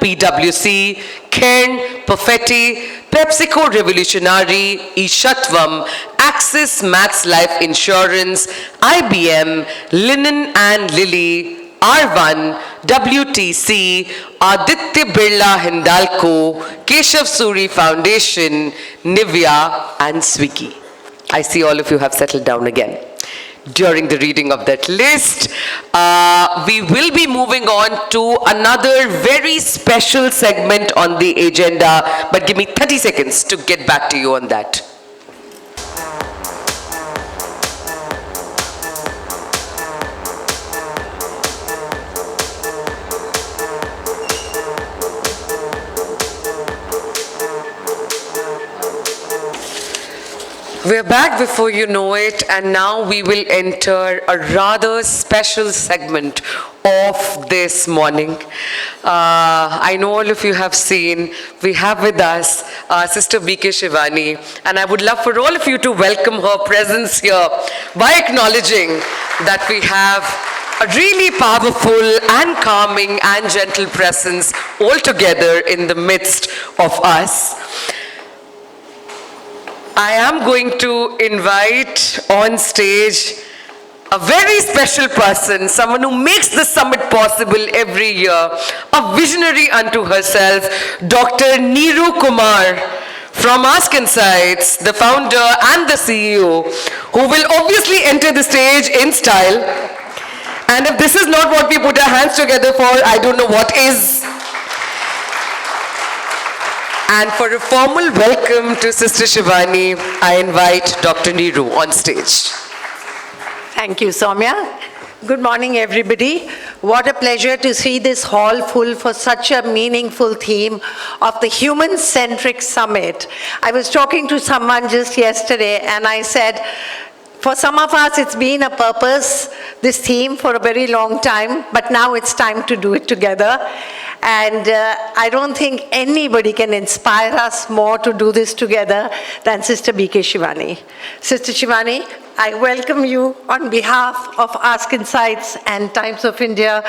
PwC, Cairn, Perfetti, PepsiCo Revolutionary, Ishatvam, Axis Max Life Insurance, IBM, Linen and Lily, R1, WTC, Aditya Birla Hindalco, Keshav Suri Foundation, Nivea, and Swiggy. I see all of you have settled down again. During the reading of that list, we will be moving on to another very special segment on the agenda, but give me 30 seconds to get back to you on that. We're back before you know it, and now we will enter a rather special segment of this morning. I know all of you have seen, we have with us Sister BK Shivani, and I would love for all of you to welcome her presence here by acknowledging that we have a really powerful and calming and gentle presence all together in the midst of us. I am going to invite on stage a very special person, someone who makes the summit possible every year, a visionary unto herself, Dr. Neeru Kumar from Ask Insights, the founder and the CEO, who will obviously enter the stage in style. And if this is not what we put our hands together for, I don't know what is. And for a formal welcome to Sister Shivani, I invite Dr. Neeru on stage. Thank you, Soumya. Good morning, everybody. What a pleasure to see this hall full for such a meaningful theme of the Human-Centric Summit. I was talking to someone just yesterday, and I said, for some of us, it's been a purpose, this theme, for a very long time, but now it's time to do it together. And I don't think anybody can inspire us more to do this together than Sister BK Shivani. Sister Shivani, I welcome you on behalf of Ask Insights and Times of India.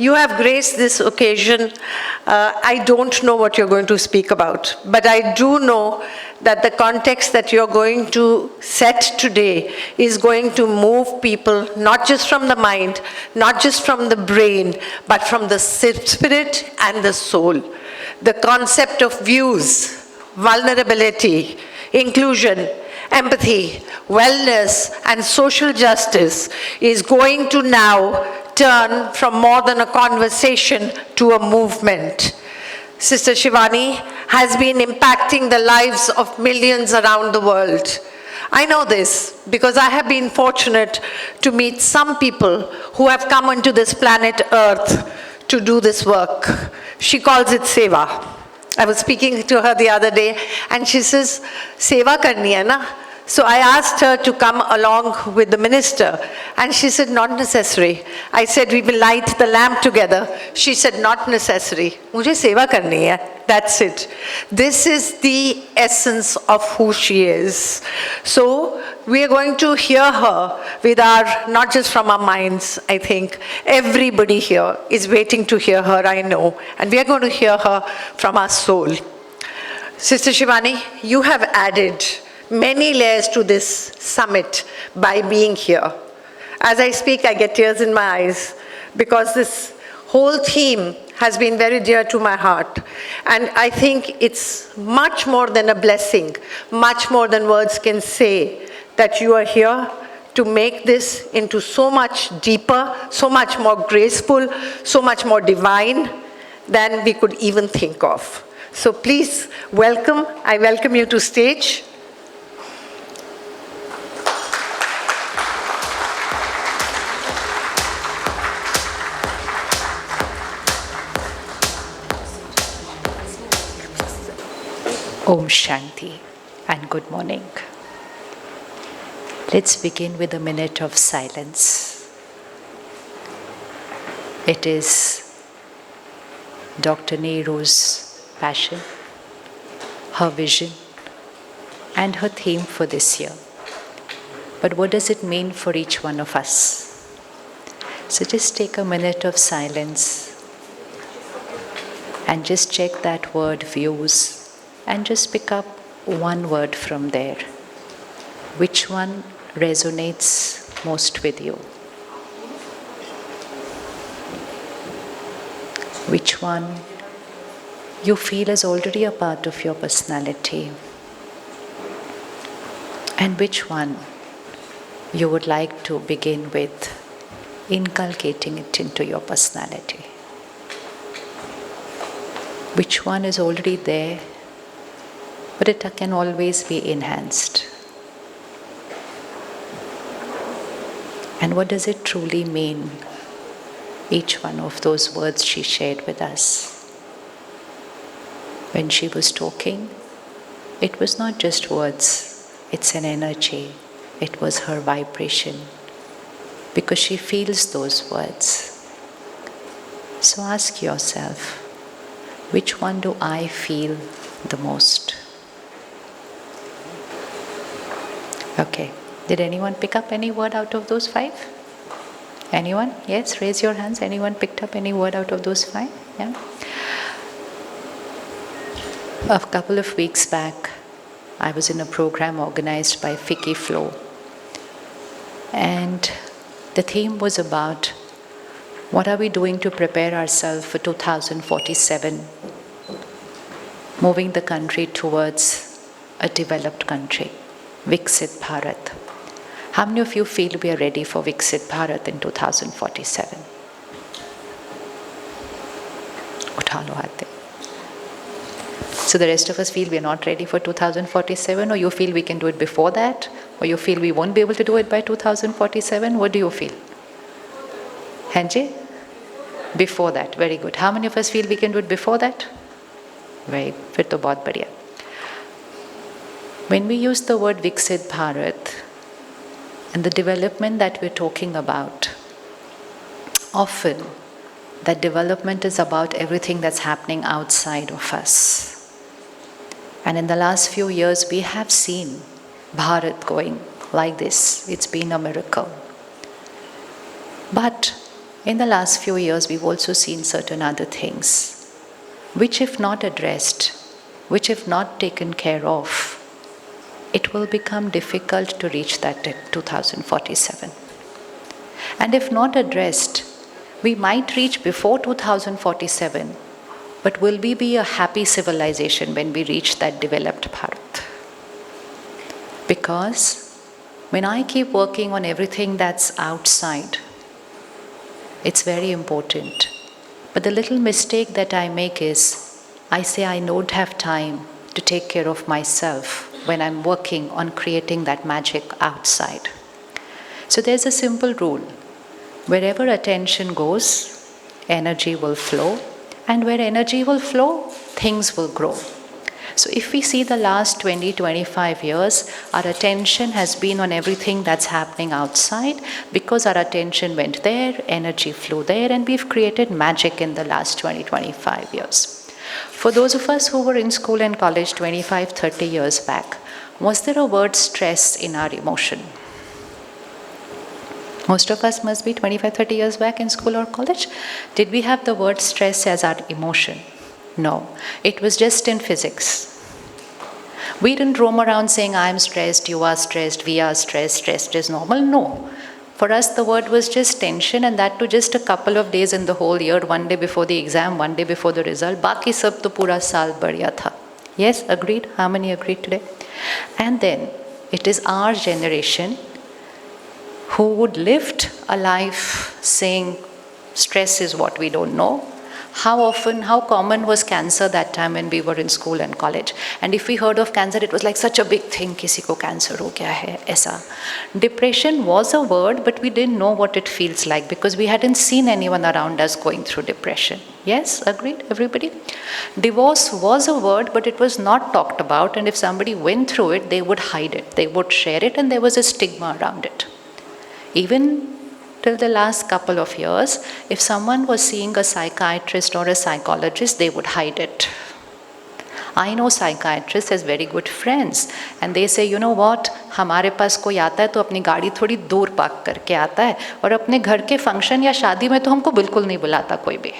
You have graced this occasion. I don't know what you're going to speak about, but I do know that the context that you're going to set today is going to move people, not just from the mind, not just from the brain, but from the spirit and the soul. The concept of views, vulnerability, inclusion, empathy, wellness, and social justice is going to now turn from more than a conversation to a movement. Sister Shivani has been impacting the lives of millions around the world. I know this because I have been fortunate to meet some people who have come onto this planet Earth to do this work. She calls it Seva. I was speaking to her the other day, and she says, Seva karni hai na? So I asked her to come along with the minister, and she said, not necessary. I said, we will light the lamp together. She said, not necessary. Mujhe seva karni hai. That's it. This is the essence of who she is. So we are going to hear her with our, not just from our minds, I think. Everybody here is waiting to hear her, I know. And we are going to hear her from our soul. Sister Shivani, you have added many layers to this summit by being here. As I speak, I get tears in my eyes because this whole theme has been very dear to my heart. And I think it's much more than a blessing, much more than words can say, that you are here to make this into so much deeper, so much more graceful, so much more divine than we could even think of. So please welcome, I welcome you to stage. Om Shanti and good morning. Let's begin with a minute of silence. It is Dr. Neeru's passion, her vision, and her theme for this year. But what does it mean for each one of us? So just take a minute of silence and just check that word views and just pick up one word from there. Which one resonates most with you? Which one you feel is already a part of your personality? And which one you would like to begin with inculcating it into your personality? Which one is already there, but it can always be enhanced? And what does it truly mean, each one of those words she shared with us? When she was talking, it was not just words, it's an energy. It was her vibration, because she feels those words. So ask yourself, which one do I feel the most? Okay. Did anyone pick up any word out of those 5? Anyone? Yes, raise your hands. Anyone picked up any word out of those 5? Yeah. A couple of weeks back, I was in a program organized by Ficky Flow. And the theme was about what are we doing to prepare ourselves for 2047, moving the country towards a developed country, Viksit Bharat. How many of you feel we are ready for Viksit Bharat in 2047? Utha lo haath. So the rest of us feel we are not ready for 2047, or you feel we can do it before that, or you feel we won't be able to do it by 2047? What do you feel? Hanji? Before that. Very good. How many of us feel we can do it before that? Very good. Fir to bahut badhiya. When we use the word Viksit Bharat and the development that we're talking about, often that development is about everything that's happening outside of us. And in the last few years, we have seen Bharat going like this. It's been a miracle. But in the last few years, we've also seen certain other things, which if not addressed, which if not taken care of, it will become difficult to reach that 2047. And if not addressed, we might reach before 2047, but will we be a happy civilization when we reach that developed Bharat? Because when I keep working on everything that's outside, it's very important. But the little mistake that I make is, I say I don't have time to take care of myself when I'm working on creating that magic outside. So there's a simple rule. Wherever attention goes, energy will flow. And where energy will flow, things will grow. So if we see the last 20-25 years, our attention has been on everything that's happening outside. Because our attention went there, energy flew there, and we've created magic in the last 20-25 years. For those of us who were in school and college 25-30 years back, was there a word stress in our emotion? Most of us must be 25-30 years back in school or college. Did we have the word stress as our emotion? No. It was just in physics. We didn't roam around saying, I'm stressed, you are stressed, we are stressed, stressed is normal. No. For us, the word was just tension, and that too just a couple of days in the whole year, one day before the exam, one day before the result. Baki sab to pura saal badhiya tha. Yes, agreed? How many agreed today? And then, it is our generation who would live a life saying, stress is what we don't know. How often, how common was cancer that time when we were in school and college? And if we heard of cancer, it was like such a big thing, kisi ko cancer ho gaya hai, aisa. Depression was a word, but we didn't know what it feels like because we hadn't seen anyone around us going through depression. Yes, agreed, everybody? Divorce was a word, but it was not talked about. And if somebody went through it, they would hide it, they would share it, and there was a stigma around it. Even till the last couple of years, if someone was seeing a psychiatrist or a psychologist, they would hide it. I know psychiatrists as very good friends, and they say, you know what, हमारे पास कोई आता है तो अपनी गाड़ी थोड़ी दूर park करके आता है और अपने घर के फंक्शन या शादी में तो हमको बिल्कुल नहीं बुलाता कोई भी.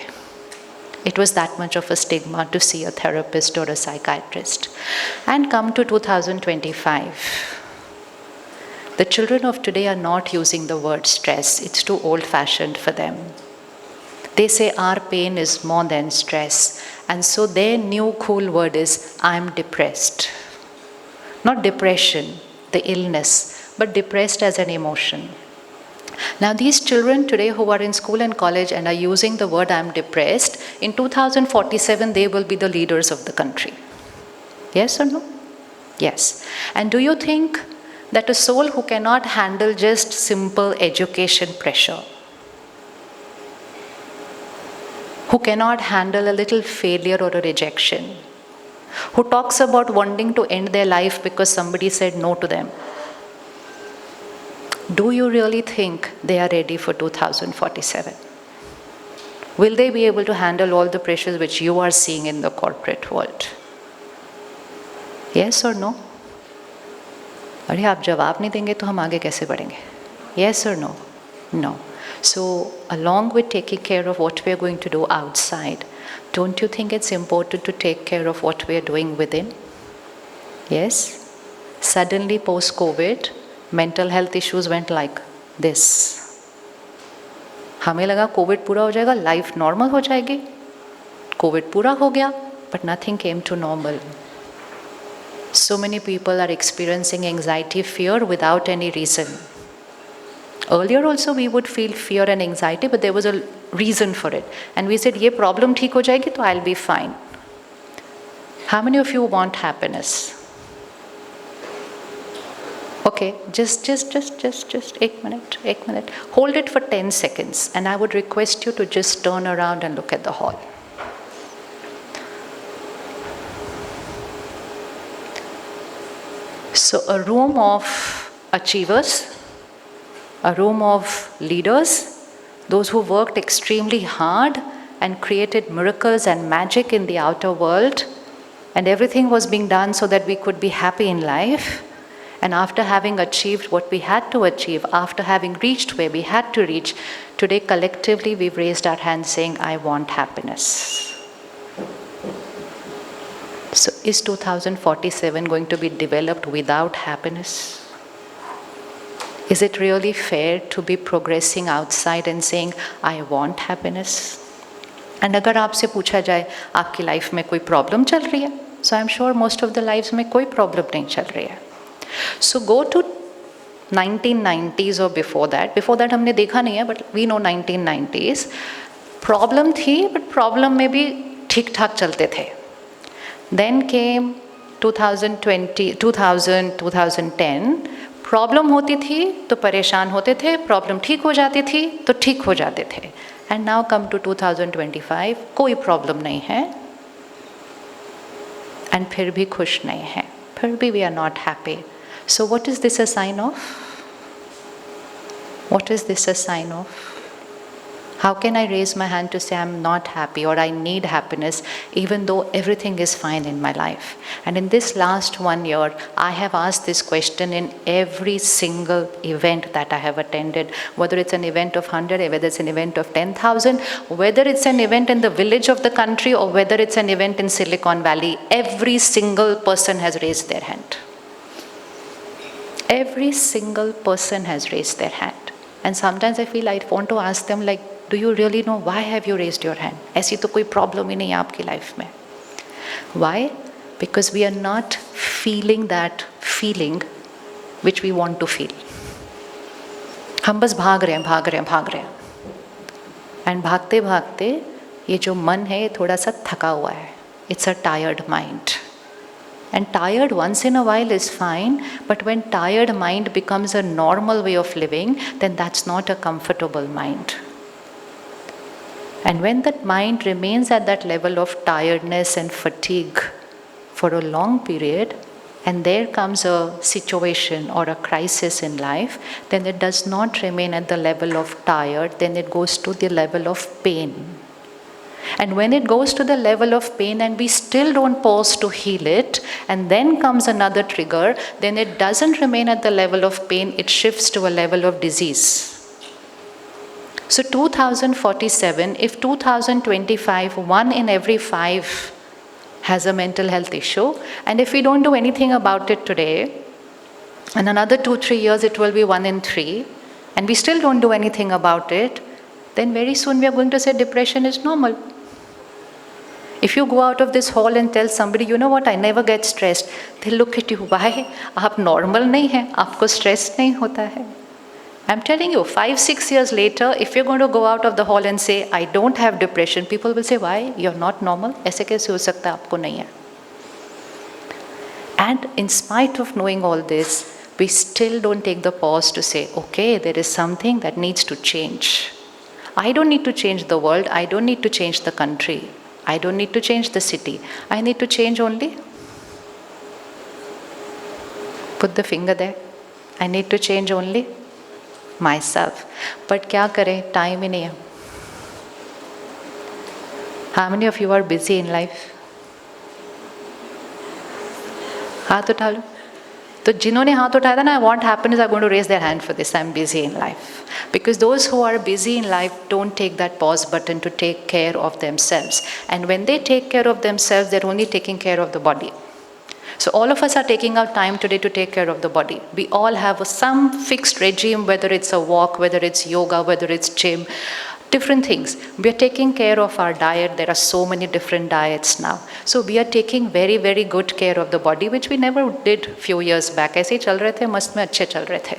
It was that much of a stigma to see a therapist or a psychiatrist. And come to 2025. The children of today are not using the word stress. It's too old-fashioned for them. They say our pain is more than stress. And so their new cool word is, I'm depressed. Not depression, the illness, but depressed as an emotion. Now these children today who are in school and college and are using the word I'm depressed, in 2047 they will be the leaders of the country. Yes or no? Yes. And do you think that a soul who cannot handle just simple education pressure, who cannot handle a little failure or a rejection, who talks about wanting to end their life because somebody said no to them, do you really think they are ready for 2047? Will they be able to handle all the pressures which you are seeing in the corporate world? Yes or no? अरे आप जवाब नहीं देंगे तो हम आगे कैसे बढ़ेंगे? Yes or no? No. So along with taking care of what we are going to do outside, don't you think it's important to take care of what we are doing within? Yes? Suddenly post-COVID, mental health issues went like this. हमें लगा Covid पूरा हो जाएगा, life normal हो जाएगी. Covid पूरा हो गया, but nothing came to normal. So many people are experiencing anxiety, fear without any reason. Earlier also we would feel fear and anxiety, but there was a reason for it. And we said, ये problem ठीक हो जाएगी तो I'll be fine. How many of you want happiness? Okay, just 1 minute. Hold it for 10 seconds and I would request you to just turn around and look at the hall. So a room of achievers, a room of leaders, those who worked extremely hard and created miracles and magic in the outer world, and everything was being done so that we could be happy in life. And after having achieved what we had to achieve, after having reached where we had to reach, today collectively we've raised our hands saying, I want happiness. So is 2047 going to be developed without happiness? Is it really fair to be progressing outside and saying, I want happiness? And अगर आपसे पूछा जाए, आपकी life में कोई problem चल रही है? So I'm sure most of the lives में कोई प्रॉब्लम नहीं चल रही है. So go to 1990s or before that. Before that हमने देखा नहीं है, but we know 1990s. Problem थी, but प्रॉब्लम में भी ठीक ठाक चलते थे. Then came 2020, 2000, 2010. प्रॉब्लम होती थी तो परेशान होते थे, प्रॉब्लम ठीक हो जाती थी तो ठीक हो जाते थे. And now come to 2025, कोई प्रॉब्लम नहीं है and फिर भी खुश नहीं है, फिर भी we are not happy. So what is this a sign of? What is this a sign of? How can I raise my hand to say I'm not happy or I need happiness even though everything is fine in my life? And in this last 1 year, I have asked this question in every single event that I have attended, whether it's an event of 100, whether it's an event of 10,000, whether it's an event in the village of the country or whether it's an event in Silicon Valley, every single person has raised their hand. Every single person has raised their hand. And sometimes I feel I want to ask them like, do you really know why have you raised your hand? ऐसी तो कोई problem ही नहीं है आपकी life में. Why? Because we are not feeling that feeling which we want to feel. हम बस भाग रहे हैं. And भागते भागते ये जो मन है ये थोड़ा सा थका हुआ है. It's a tired mind. And tired once in a while is fine, but when tired mind becomes a normal way of living, then that's not a comfortable mind. And when that mind remains at that level of tiredness and fatigue for a long period, and there comes a situation or a crisis in life, then it does not remain at the level of tired, then it goes to the level of pain. And when it goes to the level of pain and we still don't pause to heal it, and then comes another trigger, then it doesn't remain at the level of pain, it shifts to a level of disease. So 2047, if 2025, 1 in every 5 has a mental health issue, and if we don't do anything about it today, in another 2-3 years it will be 1 in 3, and we still don't do anything about it, then very soon we are going to say depression is normal. If you go out of this hall and tell somebody, you know what, I never get stressed, they'll look at you, why? आप normal नहीं हैं, आपको stress नहीं होता है. I'm telling you, 5-6 years later, if you're going to go out of the hall and say, I don't have depression, people will say, why? You're not normal? ऐसे कैसे हो सकता है आपको नहीं है? And in spite of knowing all this, we still don't take the pause to say, okay, there is something that needs to change. I don't need to change the world. I don't need to change the country. I don't need to change the city. I need to change only. Put the finger there. I need to change only myself. But क्या करें? Time ही नहीं है. How many of you are busy in life? हाथ उठा लो. तो जिन्होंने हाथ उठाया था ना, what happened is I'm going to raise their hand for this. I'm busy in life. Because those who are busy in life don't take that pause button to take care of themselves. And when they take care of themselves, they're only taking care of the body. So all of us are taking our time today to take care of the body. We all have some fixed regime, whether it's a walk, whether it's yoga, whether it's gym, different things. We are taking care of our diet. There are so many different diets now. So we are taking very, very good care of the body, which we never did few years back. ऐसे ही चल रहे थे, मस्त में अच्छे चल रहे थे.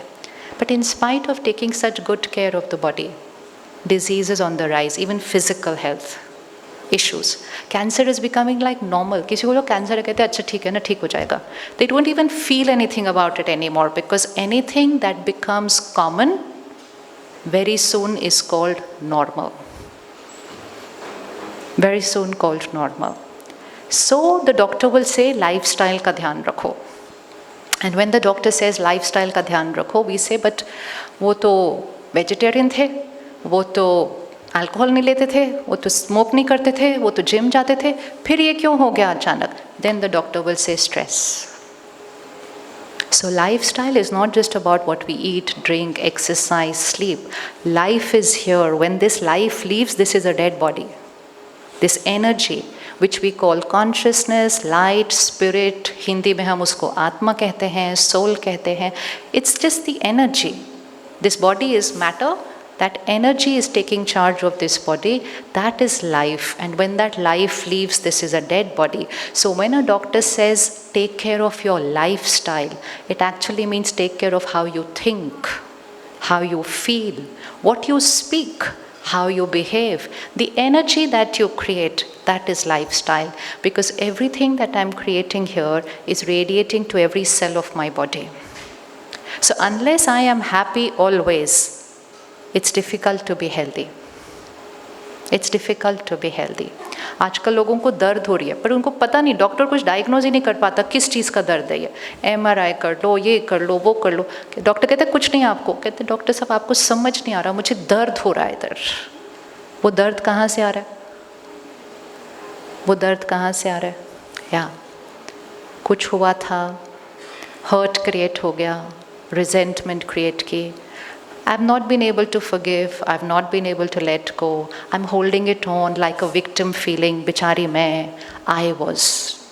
But in spite of taking such good care of the body, disease is on the rise, even physical health issues. Cancer is becoming like normal. किसी को लोग कैंसर है कहते हैं अच्छा ठीक है ना, ठीक हो जाएगा. They don't even feel anything about it anymore, because anything that becomes common very soon is called normal. Very soon called normal. So the doctor will say lifestyle का ध्यान रखो. And when the doctor says lifestyle का ध्यान रखो, we say but वो तो vegetarian थे, वो तो अल्कोहल नहीं लेते थे, वो तो स्मोक नहीं करते थे, वो तो जिम जाते थे, फिर ये क्यों हो गया अचानक? Then the doctor will say stress. So lifestyle is not just about what we eat, drink, exercise, sleep. Life is here. When this life leaves, this is a dead body. This energy, which we call consciousness, light, spirit, Hindi में हम उसको आत्मा कहते हैं, soul कहते हैं. It's just the energy. This body is matter. That energy is taking charge of this body. That is life. And when that life leaves, this is a dead body. So when a doctor says, take care of your lifestyle, it actually means take care of how you think, how you feel, what you speak, how you behave. The energy that you create, that is lifestyle. Because everything that I'm creating here is radiating to every cell of my body. So unless I am happy always, it's difficult to be healthy. It's difficult to be healthy. आजकल लोगों को दर्द हो रही है, पर उनको पता नहीं, डॉक्टर कुछ डायग्नोज ही नहीं कर पाता किस चीज़ का दर्द है. ये MRI कर लो, ये कर लो, वो कर लो. डॉक्टर कहते हैं कुछ नहीं आपको. कहते डॉक्टर साहब आपको समझ नहीं आ रहा, मुझे दर्द हो रहा है इधर. वो दर्द कहाँ से आ रहा है? वो दर्द कहाँ से आ रहा है? या कुछ हुआ था, हर्ट क्रिएट हो गया, रिजेंटमेंट क्रिएट की. I've not been able to forgive, I've not been able to let go, I'm holding it on like a victim feeling, bichari main, I was.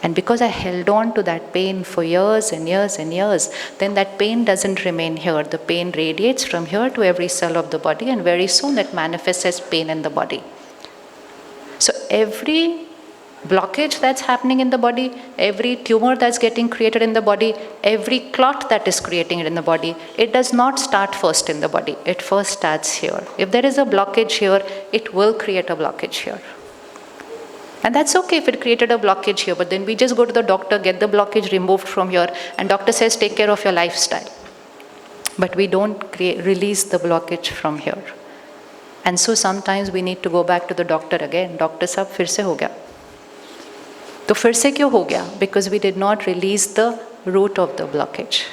And because I held on to that pain for years and years and years, then that pain doesn't remain here. The pain radiates from here to every cell of the body, and very soon that manifests as pain in the body. So every blockage that's happening in the body, every tumor that's getting created in the body, every clot that is creating it in the body, it does not start first in the body. It first starts here. If there is a blockage here, it will create a blockage here. And that's okay if it created a blockage here, but then we just go to the doctor, get the blockage removed from here, and doctor says take care of your lifestyle. But we don't release the blockage from here. And so sometimes we need to go back to the doctor again. Doctor साहब फिर से हो गया. तो फिर से क्यों हो गया? Because we did not release the root of the blockage.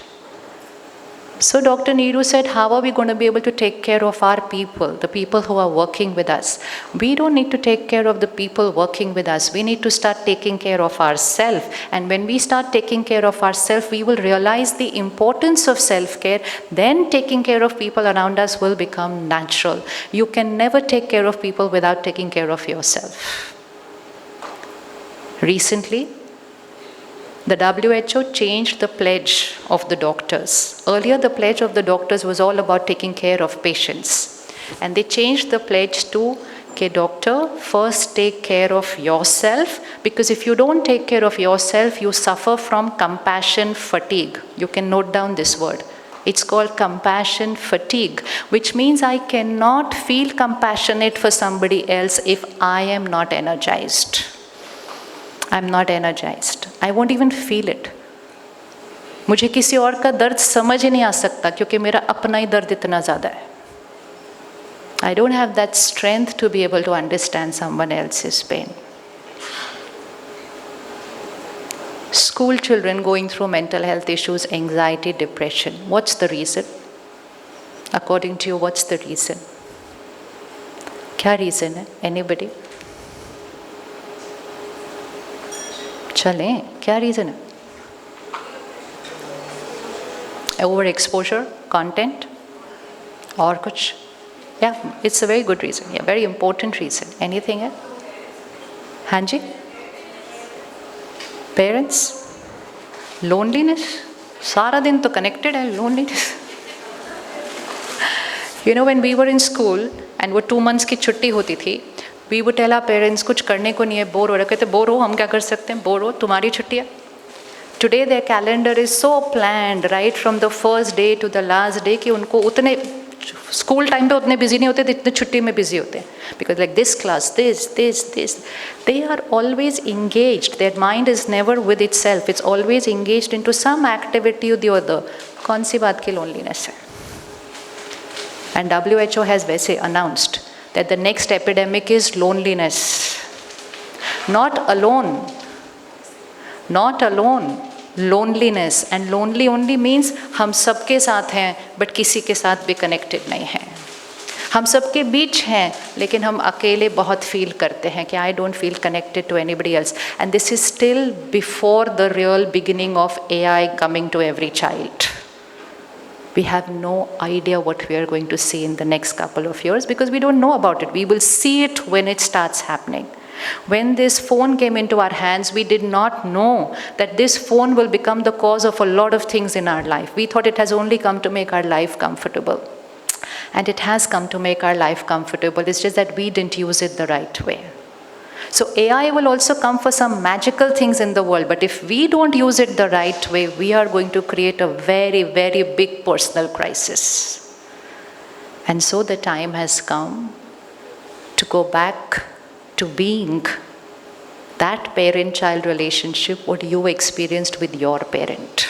So Dr. Neeru said, how are we going to be able to take care of our people, the people who are working with us? We don't need to take care of the people working with us. We need to start taking care of ourselves. And when we start taking care of ourselves, we will realize the importance of self-care. Then taking care of people around us will become natural. You can never take care of people without taking care of yourself. Recently, the WHO changed the pledge of the doctors. Earlier, the pledge of the doctors was all about taking care of patients. And they changed the pledge to, okay, doctor, first take care of yourself, because if you don't take care of yourself, you suffer from compassion fatigue. You can note down this word. It's called compassion fatigue, which means I cannot feel compassionate for somebody else if I am not energized. I'm not energized. I won't even feel it. मुझे किसी और का दर्द समझ ही नहीं आ सकता क्योंकि मेरा अपना ही दर्द इतना ज़्यादा है. I don't have that strength to be able to understand someone else's pain. School children going through mental health issues, anxiety, depression. What's the reason? According to you, what's the reason? क्या reason है? Anybody? चलें, क्या reason है? Over exposure, content, और कुछ? या it's a very good reason, या very important reason. Anything है? हाँ जी? पेरेंट्स, लोनलीनेस, सारा दिन तो कनेक्टेड है. Loneliness, you know when we were in school and वो 2 months की छुट्टी होती थी, we would tell our parents, कुछ करने को नहीं है, बोर हो रहा. कहते बोर हो, हम क्या कर सकते हैं? बोर हो, तुम्हारी छुट्टी है. Today their calendar is so planned, right from the first day to the last day, कि उनको उतने स्कूल टाइम पे उतने बिजी नहीं होते जितने छुट्टी में बिजी होते हैं. Because like this class, this, they are always engaged. Their mind is never with itself. It's always engaged into some activity or the other. कौन सी बात की loneliness है? And WHO has वैसे announced that the next epidemic is loneliness. Not alone, loneliness. And lonely only means हम सबके साथ हैं but किसी के साथ भी connected नहीं हैं. हम सबके बीच हैं लेकिन हम अकेले बहुत feel करते हैं कि I don't feel connected to anybody else. And this is still before the real beginning of AI coming to every child. We have no idea what we are going to see in the next couple of years because we don't know about it. We will see it when it starts happening. When this phone came into our hands, we did not know that this phone will become the cause of a lot of things in our life. We thought it has only come to make our life comfortable. And it has come to make our life comfortable. It's just that we didn't use it the right way. So AI will also come for some magical things in the world, but if we don't use it the right way, we are going to create a very, very big personal crisis. And so the time has come to go back to being that parent-child relationship what you experienced with your parent.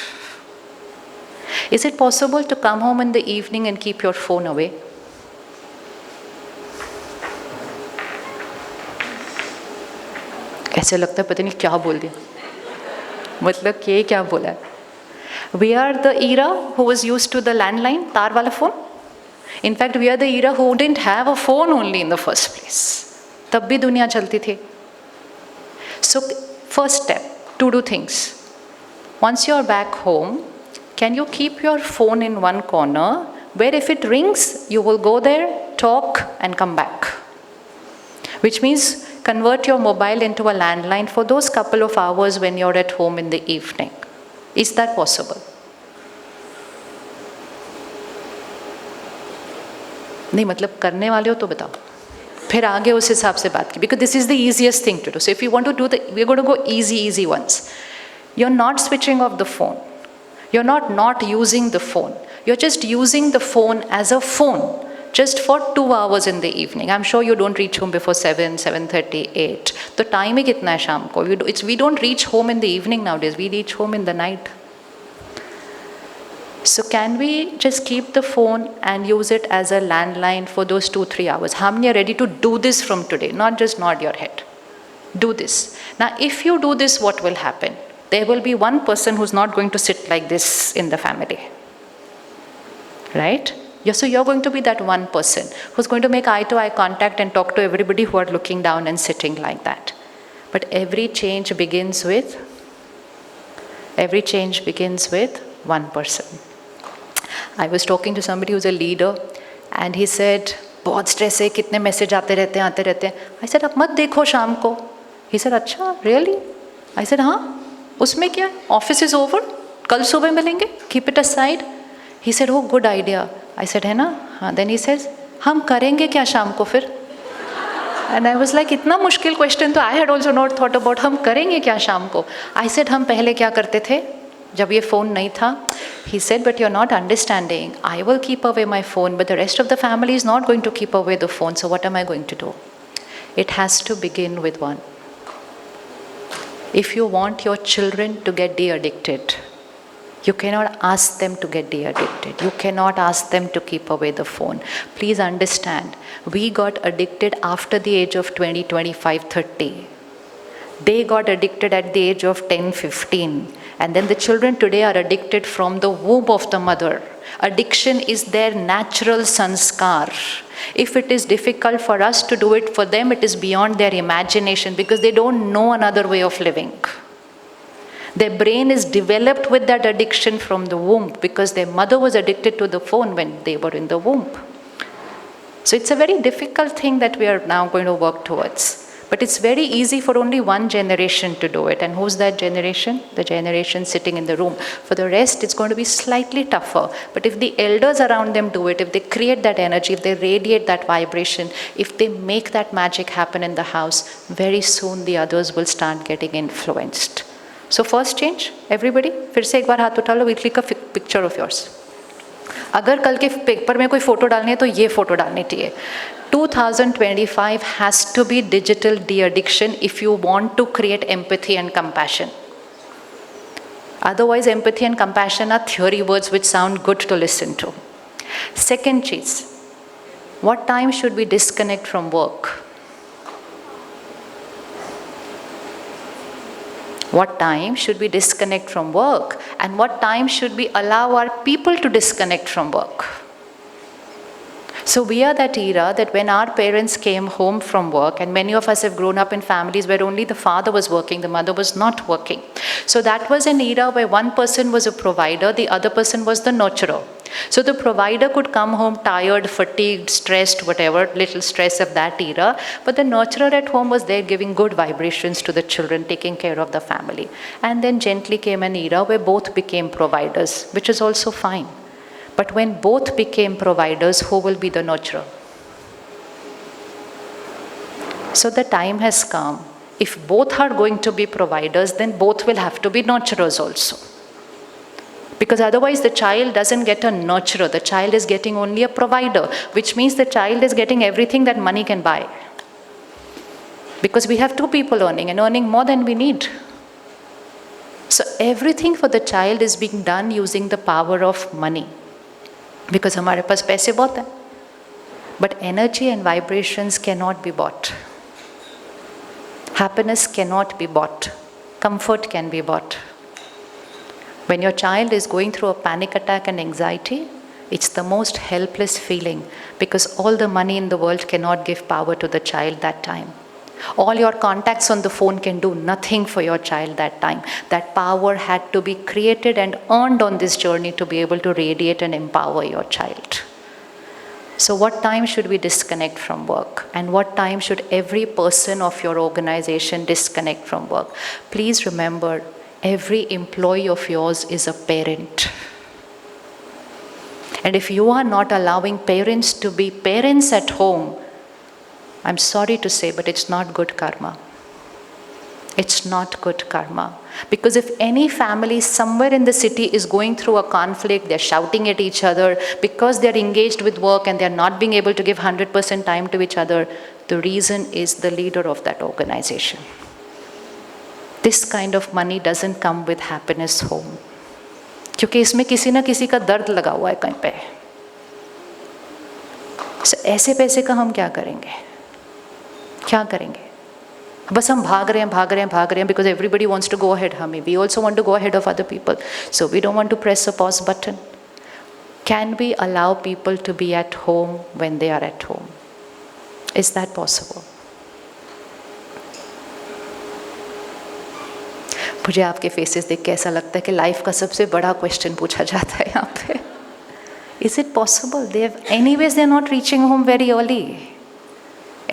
Is it possible to come home in the evening and keep your phone away? ऐसे लगता है पता नहीं क्या बोल दिया, मतलब ये क्या बोला है. We are the era who was used to the landline, तार वाला phone. In fact, we are the era who didn't have a phone only in the first place. तब भी दुनिया चलती थी. So first step, to do things. Once you're back home, can you keep your phone in one corner where if it rings, you will go there, talk and come back. Which means convert your mobile into a landline for those couple of hours when you're at home in the evening. Is that possible? नहीं मतलब करने वाले हो तो बताओ, फिर आगे उस हिसाब से बात की. Because this is the easiest thing to do. So if you want to do we're going to go easy ones. You're not switching off the phone. You're not using the phone. You're just using the phone as a phone. Just for 2 hours in the evening. I'm sure you don't reach home before 7, 7:30, 8. The time ही कितना है शाम को? We don't reach home in the evening nowadays. We reach home in the night. So can we just keep the phone and use it as a landline for those 2-3 hours? How many are ready to do this from today? Not just nod your head. Do this. Now, if you do this, what will happen? There will be one person who's not going to sit like this in the family. right? So you're going to be that one person who's going to make eye-to-eye contact and talk to everybody who are looking down and sitting like that. But every change begins with one person. I was talking to somebody who's a leader and he said, बहुत stress है, कितने message आते रहते हैं. I said, अब मत देखो शाम को. He said, अच्छा, really? I said, हाँ, उसमें क्या है? Office is over, कल सुबह मिलेंगे, keep it aside. He said, oh, good idea. I said, है ना? हाँ. Then he says, हम करेंगे क्या शाम को फिर? And I was like, इतना मुश्किल question तो I had also not thought about, हम करेंगे क्या शाम को? I said, हम पहले क्या करते थे जब ये phone नहीं था? He said, but you're not understanding. I will keep away my phone, but the rest of the family is not going to keep away the phone. So what am I going to do? It has to begin with one. If you want your children to get de-addicted, you cannot ask them to get de-addicted. You cannot ask them to keep away the phone. Please understand, we got addicted after the age of 20, 25, 30. They got addicted at the age of 10, 15. And then the children today are addicted from the womb of the mother. Addiction is their natural sanskar. If it is difficult for us to do it, for them it is beyond their imagination because they don't know another way of living. Their brain is developed with that addiction from the womb because their mother was addicted to the phone when they were in the womb. So it's a very difficult thing that we are now going to work towards. But it's very easy for only one generation to do it. And who's that generation? The generation sitting in the room. For the rest, it's going to be slightly tougher. But if the elders around them do it, if they create that energy, if they radiate that vibration, if they make that magic happen in the house, very soon the others will start getting influenced. So first change, everybody, फिर से एक बार हाथ उठा लो, we'll click a picture of yours. अगर कल के paper में कोई फोटो डालनी है तो ये फोटो डालनी चाहिए. 2025 has to be digital de-addiction if you want to create empathy and compassion. Otherwise, empathy and compassion are theory words which sound good to listen to. Second cheese, what time should we disconnect from work? What time should we disconnect from work? And what time should we allow our people to disconnect from work? So we are that era that when our parents came home from work, and many of us have grown up in families where only the father was working, the mother was not working. So that was an era where one person was a provider, the other person was the nurturer. So the provider could come home tired, fatigued, stressed, whatever, little stress of that era. But the nurturer at home was there giving good vibrations to the children, taking care of the family. And then gently came an era where both became providers, which is also fine. But when both became providers, who will be the nurturer? So the time has come. If both are going to be providers, then both will have to be nurturers also. Because otherwise the child doesn't get a nurturer. The child is getting only a provider, which means the child is getting everything that money can buy. Because we have two people earning and earning more than we need. So everything for the child is being done using the power of money. Because हमारे पास पैसे बहुत हैं. But energy and vibrations cannot be bought. Happiness cannot be bought. Comfort can be bought. When your child is going through a panic attack and anxiety, it's the most helpless feeling because all the money in the world cannot give power to the child that time. All your contacts on the phone can do nothing for your child that time. That power had to be created and earned on this journey to be able to radiate and empower your child. So what time should we disconnect from work? And what time should every person of your organization disconnect from work? Please remember, every employee of yours is a parent. And if you are not allowing parents to be parents at home, I'm sorry to say, but it's not good karma. It's not good karma. Because if any family somewhere in the city is going through a conflict, they're shouting at each other because they're engaged with work and they're not being able to give 100% time to each other, the reason is the leader of that organization. This kind of money doesn't come with happiness home. क्योंकि इसमें किसी ना किसी का दर्द लगा हुआ है कहीं पे. So, ऐसे पैसे का हम क्या करेंगे? क्या करेंगे? बस हम भाग रहे हैं because everybody wants to go ahead. We also want to go ahead of other people. So we don't want to press a pause button. Can we allow people to be at home when they are at home? Is that possible? मुझे आपके faces देख के ऐसा लगता है कि life का सबसे बड़ा क्वेश्चन पूछा जाता है यहाँ पे. Is it possible? Anyways, they're not reaching home very early.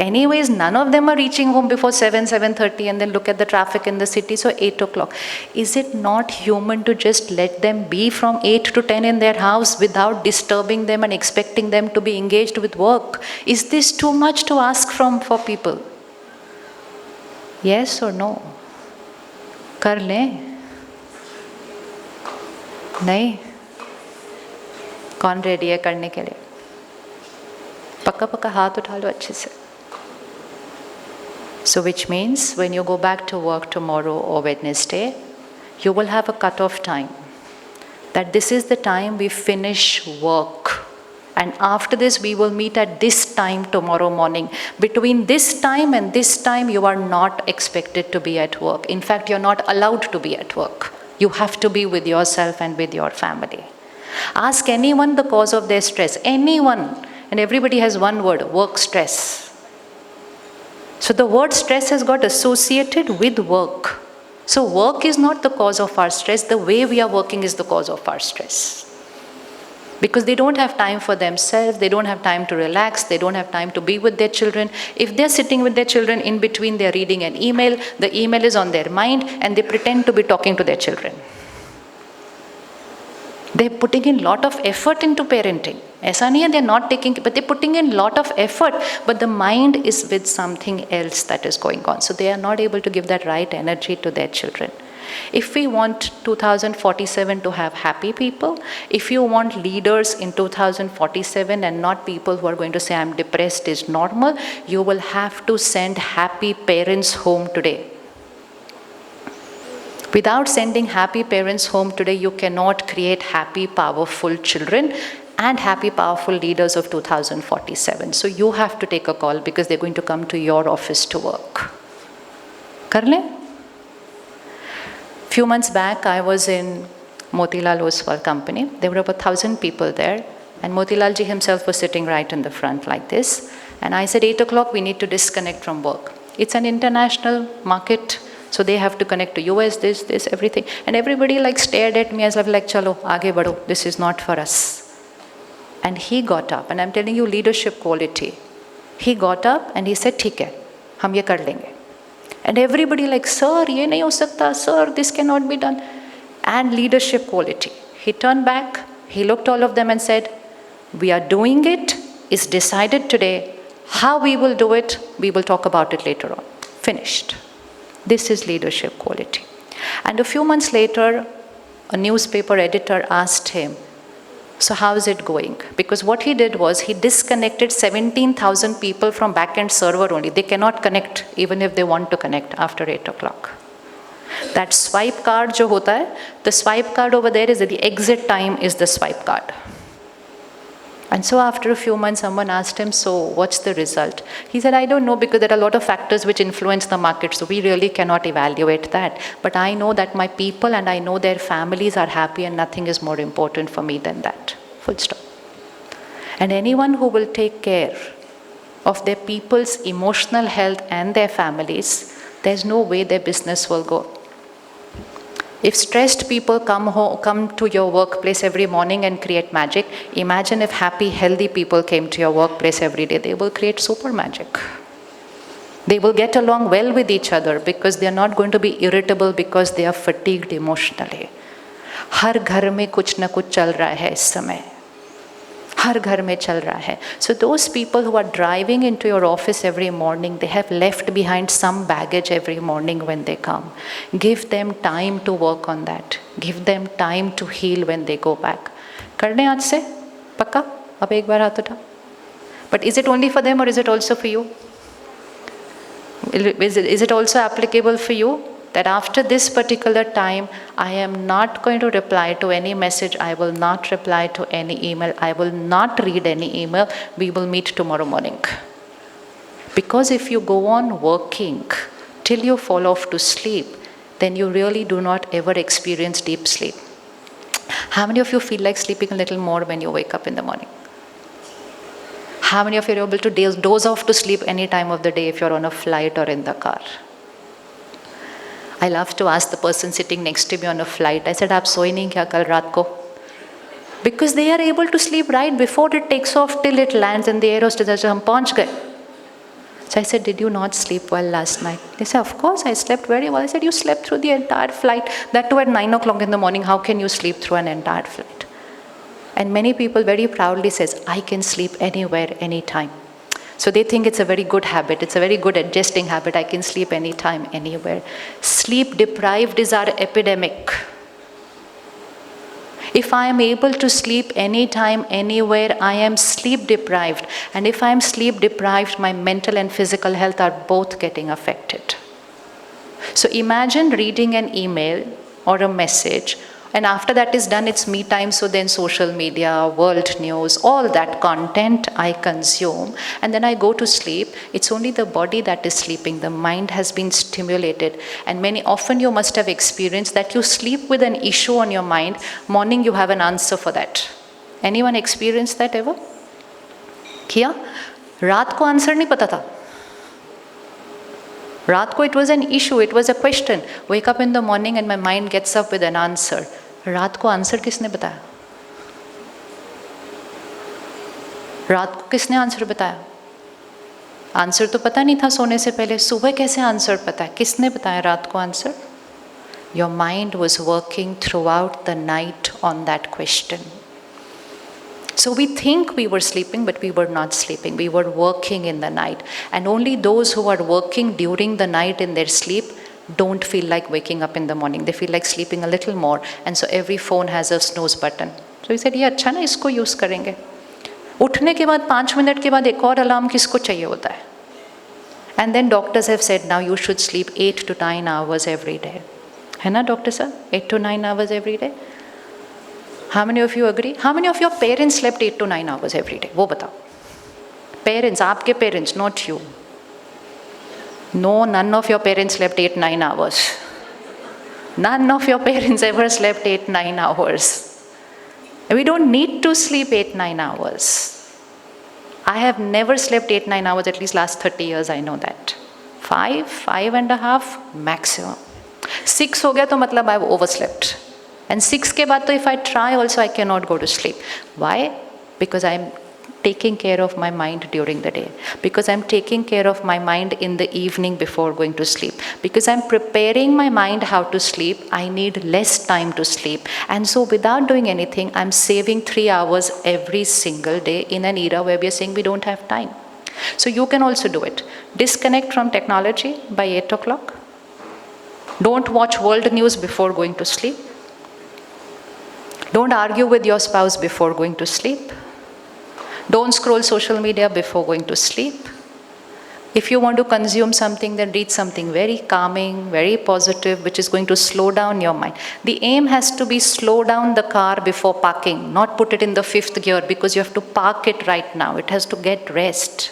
Anyways, none of them are reaching home before 7:30, and then look at the traffic in the city, so 8 o'clock. Is it not human to just let them be from 8 to 10 in their house without disturbing them and expecting them to be engaged with work? Is this too much to ask for people? Yes or no? कर लें? नहीं? कौन ready है करने के लिए? पक्का पक्का हाथ उठा लो अच्छे से. So which means when you go back to work tomorrow or Wednesday, you will have a cut-off time. That this is the time we finish work. And after this, we will meet at this time tomorrow morning. Between this time and this time, you are not expected to be at work. In fact, you're not allowed to be at work. You have to be with yourself and with your family. Ask anyone the cause of their stress. Anyone. And everybody has one word: work stress. So the word stress has got associated with work. So work is not the cause of our stress. The way we are working is the cause of our stress. Because they don't have time for themselves, they don't have time to relax, they don't have time to be with their children. If they're sitting with their children, in between they're reading an email, the email is on their mind, and they pretend to be talking to their children. They're putting in lot of effort into parenting. Aisa nahi hai they're not taking, but they're putting in lot of effort, but the mind is with something else that is going on. So they are not able to give that right energy to their children. If we want 2047 to have happy people, if you want leaders in 2047 and not people who are going to say I'm depressed is normal, you will have to send happy parents home today. Without sending happy parents home today, you cannot create happy, powerful children and happy, powerful leaders of 2047. So you have to take a call because they're going to come to your office to work. Kar le? Few months back, I was in Motilal Oswal company. There were about 1,000 people there, and Motilal ji himself was sitting right in the front like this. And I said, 8 o'clock, we need to disconnect from work. It's an international market, so they have to connect to US, this, everything. And everybody like stared at me as like, chalo, aage badho, this is not for us. And he got up, and I'm telling you leadership quality. He got up and he said, ठीक है, हम ये कर लेंगे. And everybody like, sir, ye nahi ho sakta, sir, this cannot be done. And leadership quality. He turned back, he looked all of them and said, we are doing it, it's decided today. How we will do it, we will talk about it later on. Finished. This is leadership quality. And a few months later, a newspaper editor asked him, so how is it going? Because what he did was he disconnected 17,000 people from back-end server only. They cannot connect even if they want to connect after 8 o'clock. That swipe card jo hota hai, the swipe card over there is that the exit time is the swipe card. And so after a few months, someone asked him, so what's the result? He said, I don't know, because there are a lot of factors which influence the market, so we really cannot evaluate that. But I know that my people and I know their families are happy, and nothing is more important for me than that. Full stop. And anyone who will take care of their people's emotional health and their families, there's no way their business will go. If stressed people come to your workplace every morning and create magic, imagine if happy, healthy people came to your workplace every day. They will create super magic. They will get along well with each other because they are not going to be irritable because they are fatigued emotionally. हर घर में कुछ न कुछ चल रहा है इस समय. हर घर में चल रहा है. So those people who are driving into your office every morning, they have left behind some baggage every morning when they come. Give them time to work on that. Give them time to heal when they go back. कर लें आज से? पक्का? अब एक बार हाथ उठा. But is it only for them or is it also for you? Is it also applicable for you? That after this particular time, I am not going to reply to any message, I will not reply to any email, I will not read any email, we will meet tomorrow morning. Because if you go on working till you fall off to sleep, then you really do not ever experience deep sleep. How many of you feel like sleeping a little more when you wake up in the morning? How many of you are able to doze off to sleep any time of the day if you're on a flight or in the car? I love to ask the person sitting next to me on a flight, I said, "Aap soye nahi kya kal raat ko?" Because they are able to sleep right before it takes off till it lands, and the air hostess says, "Hum pahunch gaye." So I said, "Did you not sleep well last night?" They said, "Of course, I slept very well." I said, "You slept through the entire flight, that too at 9 o'clock in the morning. How can you sleep through an entire flight?" And many people very proudly says, "I can sleep anywhere, anytime." So they think it's a very good habit. It's a very good adjusting habit. I can sleep anytime, anywhere. Sleep deprived is our epidemic. If I am able to sleep anytime, anywhere, I am sleep deprived. And if I am sleep deprived, my mental and physical health are both getting affected. So imagine reading an email or a message, and after that is done, it's me time, so then social media, world news, all that content I consume, and then I go to sleep. It's only the body that is sleeping. The mind has been stimulated. And often you must have experienced that you sleep with an issue on your mind, morning you have an answer for that. Anyone experienced that ever? किया? रात को answer नहीं पता था. रात को it was an issue, it was a question. Wake up in the morning and my mind gets up with an answer. रात को आंसर किसने बताया? रात को किसने आंसर बताया? आंसर तो पता नहीं था सोने से पहले. सुबह कैसे आंसर पता है? किसने बताया रात को answer? Your mind was working throughout the night on that question. So we think we were sleeping, but we were not sleeping. We were working in the night. And only those who are working during the night in their sleep don't feel like waking up in the morning. They feel like sleeping a little more. And so every phone has a snooze button. So he said, "ये अच्छा ना, इसको use करेंगे." उठने के बाद 5 minute के बाद एक और अलार्म किसको चाहिए होता है? And then doctors have said, now you should sleep 8 to 9 hours every day. है ना डॉक्टर साहब? 8 to 9 hours every day. How many of you agree? How many of your parents slept 8 to 9 hours every day? वो बताओ. Parents, आपके parents, not you. No, none of your parents slept 8-9 hours. None of your parents ever slept 8-9 hours. We don't need to sleep 8-9 hours. I have never slept 8-9 hours, at least last 30 years, I know that. 5.5 maximum. 6 हो गया तो मतलब I've overslept. And 6 के बाद तो if I try also I cannot go to sleep. Why? Because I'm taking care of my mind during the day. Because I'm taking care of my mind in the evening before going to sleep. Because I'm preparing my mind how to sleep, I need less time to sleep. And so without doing anything, I'm saving 3 hours every single day in an era where we are saying we don't have time. So you can also do it. Disconnect from technology by 8 o'clock. Don't watch world news before going to sleep. Don't argue with your spouse before going to sleep. Don't scroll social media before going to sleep. If you want to consume something, then read something very calming, very positive, which is going to slow down your mind. The aim has to be slow down the car before parking, not put it in the 5th gear because you have to park it right now. It has to get rest.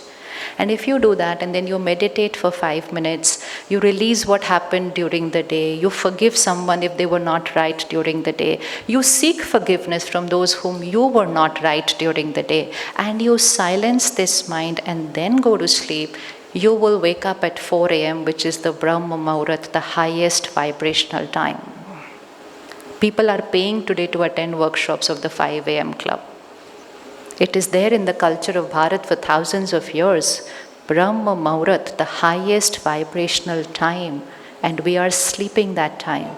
And if you do that and then you meditate for 5 minutes, you release what happened during the day, you forgive someone if they were not right during the day, you seek forgiveness from those whom you were not right during the day, and you silence this mind and then go to sleep, you will wake up at 4 a.m., which is the Brahma Muhurat, the highest vibrational time. People are paying today to attend workshops of the 5 a.m. club. It is there in the culture of Bharat for thousands of years. Brahma Muhurat, the highest vibrational time, and we are sleeping that time.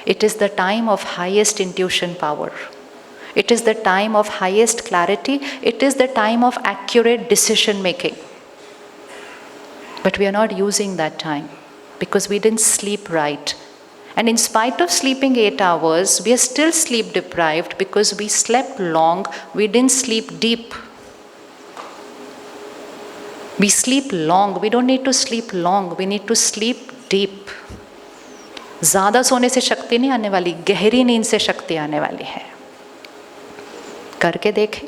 It is the time of highest intuition power. It is the time of highest clarity. It is the time of accurate decision making. But we are not using that time because we didn't sleep right. And in spite of sleeping 8 hours, we are still sleep deprived because we slept long, we didn't sleep deep. We sleep long, we don't need to sleep long, we need to sleep deep. ज़्यादा सोने से शक्ति नहीं आने वाली, गहरी नींद से शक्ति आने वाली है. करके देखें.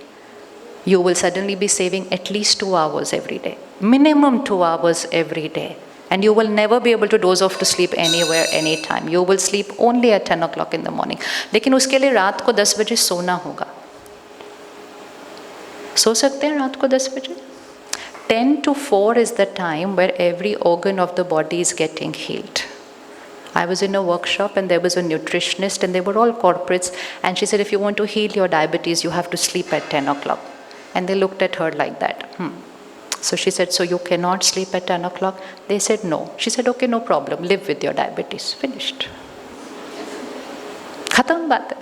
You will suddenly be saving at least 2 hours every day. Minimum 2 hours every day. And you will never be able to doze off to sleep anywhere, anytime. You will sleep only at 10 o'clock in the morning. लेकिन उसके लिए रात को 10 बजे सोना होगा. सो सकते हैं रात को 10 बजे? 10 to 4 is the time where every organ of the body is getting healed. I was in a workshop and there was a nutritionist and they were all corporates, and she said, if you want to heal your diabetes, you have to sleep at 10 o'clock. And they looked at her like that. So she said, so you cannot sleep at 10 o'clock? They said no. She said, okay, no problem, live with your diabetes. Finished. खत्म बात है.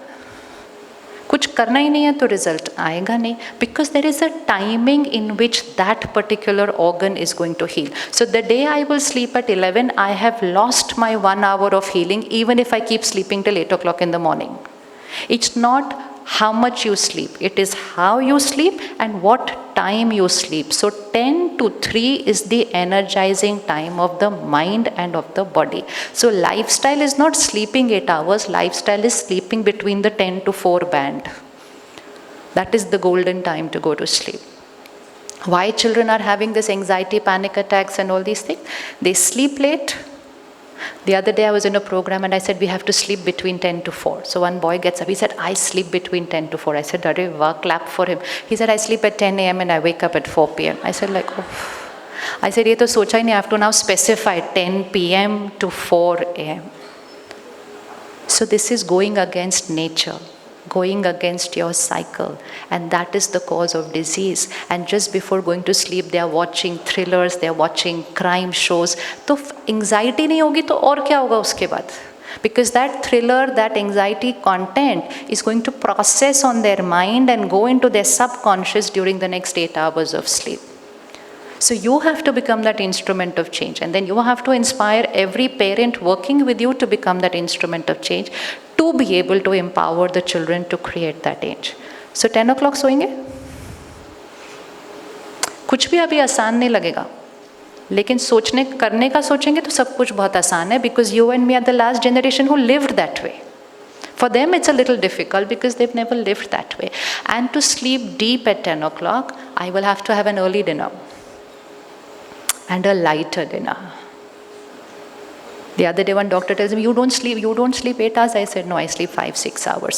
कुछ करना ही नहीं है तो result आएगा नहीं, because there is a timing in which that particular organ is going to heal. So the day I will sleep at 11, I have lost my 1 hour of healing, even if I keep sleeping till 8 o'clock in the morning. It's not how much you sleep, it is how you sleep and what time you sleep. So 10 to 3 is the energizing time of the mind and of the body. So lifestyle is not sleeping 8 hours, lifestyle is sleeping between the 10 to 4 band. That is the golden time to go to sleep. Why children are having this anxiety, panic attacks and all these things? They sleep late. The other day I was in a program and I said we have to sleep between 10 to 4. So one boy gets up, he said, I sleep between 10 to 4. I said, Arey wah, clap for him. He said, I sleep at 10 a.m. and I wake up at 4 p.m. I said like, oh. I said, ye to socha hi nahi, I have to now specify 10 p.m. to 4 a.m. So this is going against nature, going against your cycle, and that is the cause of disease. And just before going to sleep, they are watching thrillers, they are watching crime shows. तो anxiety नहीं होगी तो और क्या होगा उसके बाद? Because that thriller, that anxiety content is going to process on their mind and go into their subconscious during the next 8 hours of sleep. So you have to become that instrument of change, and then you have to inspire every parent working with you to become that instrument of change, to be able to empower the children to create that change. So 10 o'clock सोएंगे? कुछ भी अभी आसान नहीं लगेगा, लेकिन सोचने करने का सोचेंगे तो सब कुछ बहुत आसान है, because you and me are the last generation who lived that way. For them it's a little difficult because they've never lived that way. And to sleep deep at 10 o'clock, I will have to have an early dinner and a lighter dinner. The other day one doctor tells me, you don't sleep 8 hours. I said, no, I sleep 5-6 hours.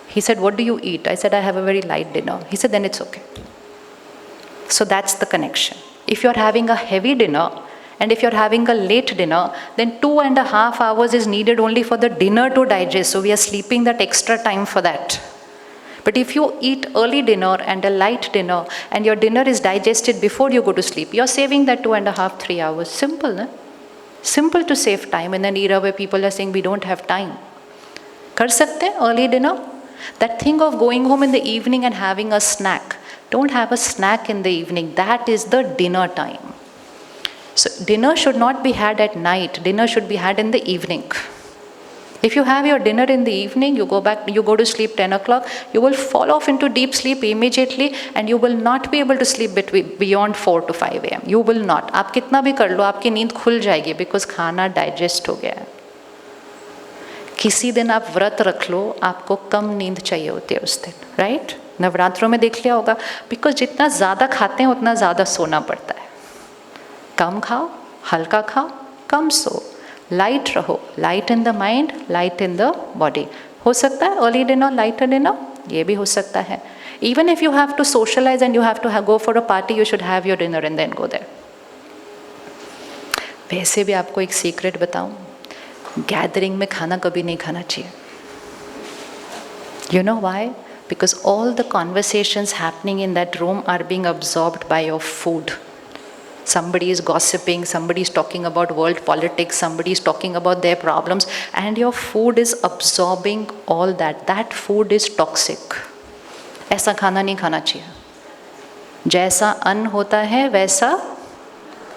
He said, what do you eat? I said, I have a very light dinner. He said, then it's okay. So that's the connection. If you're having a heavy dinner and if you're having a late dinner, then 2.5 hours is needed only for the dinner to digest. So we are sleeping that extra time for that. But if you eat early dinner and a light dinner and your dinner is digested before you go to sleep, you're saving that 2.5-3 hours. Simple, no? Simple to save time in an era where people are saying we don't have time. Kar sakte hain early dinner? That thing of going home in the evening and having a snack. Don't have a snack in the evening. That is the dinner time. So dinner should not be had at night. Dinner should be had in the evening. If you have your dinner in the evening, you go to sleep 10 o'clock, you will fall off into deep sleep immediately and you will not be able to sleep beyond 4 to 5 a.m. You will not. आप कितना भी कर लो, आपकी नींद खुल जाएगी because खाना digest हो गया है. किसी दिन आप व्रत रख लो, आपको कम नींद चाहिए होती है उस दिन, right? नवरात्रों में देख लिया होगा, because जितना ज़्यादा खाते हैं उतना ज़्यादा सोना पड़ता है. कम खाओ, हल्का खाओ, कम सो. लाइट रहो, light in the mind, light in the body. हो सकता है अर्ली डिनर, लाइटर डिनर, ये भी हो सकता है. Even if you have to socialize and you have to go for a party, you should have your dinner and then go there. वैसे भी आपको एक सीक्रेट बताऊं, गैदरिंग में खाना कभी नहीं खाना चाहिए. You know why? Because all the conversations happening in that room are being absorbed by your food. Somebody is gossiping, somebody is talking about world politics, somebody is talking about their problems, and your food is absorbing all that. That food is toxic. ऐसा खाना नहीं खाना चाहिए. जैसा अन्न होता है वैसा,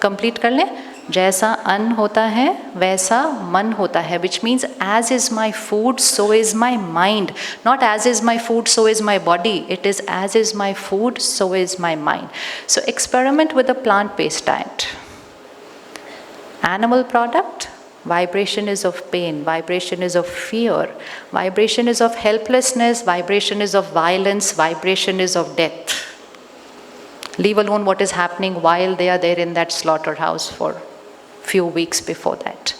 कंप्लीट कर लें, जैसा अन्न होता है वैसा मन होता है, which means as is my food so is my mind, not as is my food so is my body. It is as is my food so is my mind. So experiment with a plant-based diet. Animal product, vibration is of pain, vibration is of fear, vibration is of helplessness, vibration is of violence, vibration is of death. Leave alone what is happening while they are there in that slaughterhouse for few weeks before that.